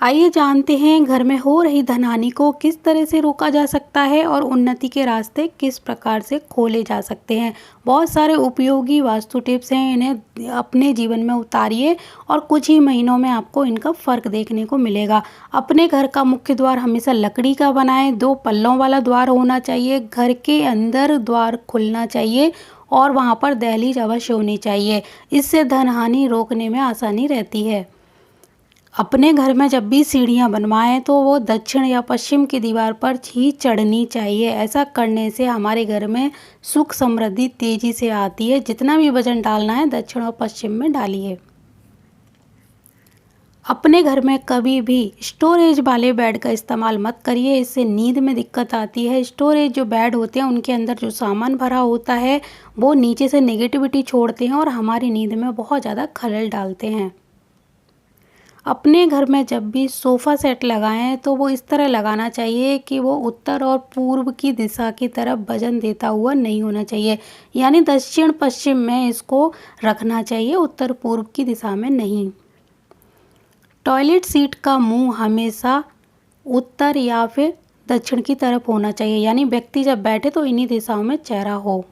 आइए जानते हैं घर में हो रही धनहानि को किस तरह से रोका जा सकता है और उन्नति के रास्ते किस प्रकार से खोले जा सकते हैं। बहुत सारे उपयोगी वास्तु टिप्स हैं, इन्हें अपने जीवन में उतारिए और कुछ ही महीनों में आपको इनका फ़र्क देखने को मिलेगा। अपने घर का मुख्य द्वार हमेशा लकड़ी का बनाएं, 2 पल्लों वाला द्वार होना चाहिए, घर के अंदर द्वार खुलना चाहिए और वहाँ पर दहलीज अवश्य होनी चाहिए। इससे धनहानि रोकने में आसानी रहती है। अपने घर में जब भी सीढ़ियाँ बनवाएं तो वो दक्षिण या पश्चिम की दीवार पर ही चढ़नी चाहिए। ऐसा करने से हमारे घर में सुख समृद्धि तेजी से आती है। जितना भी वजन डालना है दक्षिण और पश्चिम में डालिए। अपने घर में कभी भी स्टोरेज वाले बेड का इस्तेमाल मत करिए, इससे नींद में दिक्कत आती है। स्टोरेज जो बेड होते हैं उनके अंदर जो सामान भरा होता है वो नीचे से नेगेटिविटी छोड़ते हैं और हमारी नींद में बहुत ज़्यादा खलल डालते हैं। अपने घर में जब भी सोफ़ा सेट लगाएं तो वो इस तरह लगाना चाहिए कि वो उत्तर और पूर्व की दिशा की तरफ वजन देता हुआ नहीं होना चाहिए, यानी दक्षिण पश्चिम में इसको रखना चाहिए, उत्तर पूर्व की दिशा में नहीं। टॉयलेट सीट का मुंह हमेशा उत्तर या फिर दक्षिण की तरफ होना चाहिए, यानी व्यक्ति जब बैठे तो इन्हीं दिशाओं में चेहरा हो।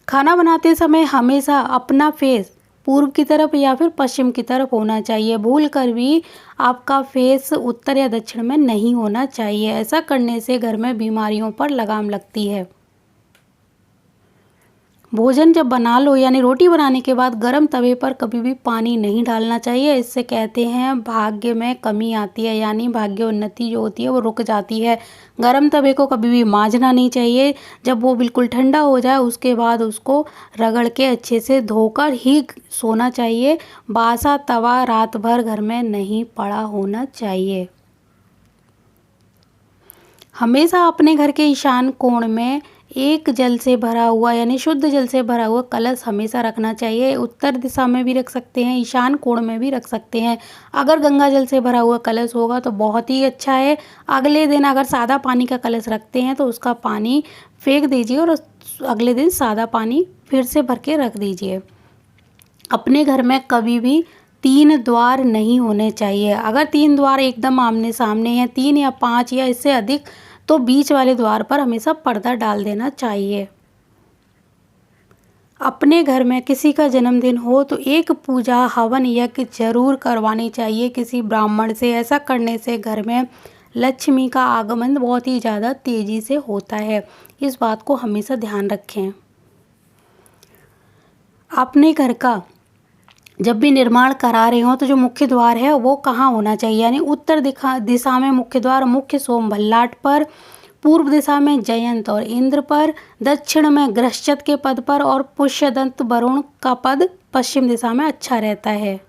खाना बनाते समय हमेशा अपना फेस पूर्व की तरफ या फिर पश्चिम की तरफ होना चाहिए। भूल कर भी आपका फेस उत्तर या दक्षिण में नहीं होना चाहिए। ऐसा करने से घर में बीमारियों पर लगाम लगती है। भोजन जब बना लो यानी रोटी बनाने के बाद गर्म तवे पर कभी भी पानी नहीं डालना चाहिए। इससे कहते हैं भाग्य में कमी आती है, यानी भाग्य उन्नति जो होती है वो रुक जाती है। गर्म तवे को कभी भी मांजना नहीं चाहिए। जब वो बिल्कुल ठंडा हो जाए उसके बाद उसको रगड़ के अच्छे से धोकर ही सोना चाहिए। बासा तवा रात भर घर में नहीं पड़ा होना चाहिए। हमेशा अपने घर के ईशान कोण में एक जल से भरा हुआ यानी शुद्ध जल से भरा हुआ कलश हमेशा रखना चाहिए। उत्तर दिशा में भी रख सकते हैं, ईशान कोण में भी रख सकते हैं। अगर गंगा जल से भरा हुआ कलश होगा तो बहुत ही अच्छा है। अगले दिन अगर सादा पानी का कलश रखते हैं तो उसका पानी फेंक दीजिए और अगले दिन सादा पानी फिर से भर के रख दीजिए। अपने घर में कभी भी 3 द्वार नहीं होने चाहिए। अगर 3 द्वार एकदम आमने सामने हैं, 3 या 5 या इससे अधिक, तो बीच वाले द्वार पर हमेशा पर्दा डाल देना चाहिए। अपने घर में किसी का जन्मदिन हो तो एक पूजा हवन यज्ञ जरूर करवानी चाहिए किसी ब्राह्मण से। ऐसा करने से घर में लक्ष्मी का आगमन बहुत ही ज़्यादा तेजी से होता है। इस बात को हमेशा ध्यान रखें। अपने घर का जब भी निर्माण करा रहे हो तो जो मुख्य द्वार है वो कहाँ होना चाहिए, यानी उत्तर दिशा में मुख्य द्वार मुख्य सोम भल्लाट पर, पूर्व दिशा में जयंत और इंद्र पर, दक्षिण में गृहस्थ के पद पर और पुष्यदंत वरुण का पद पश्चिम दिशा में अच्छा रहता है।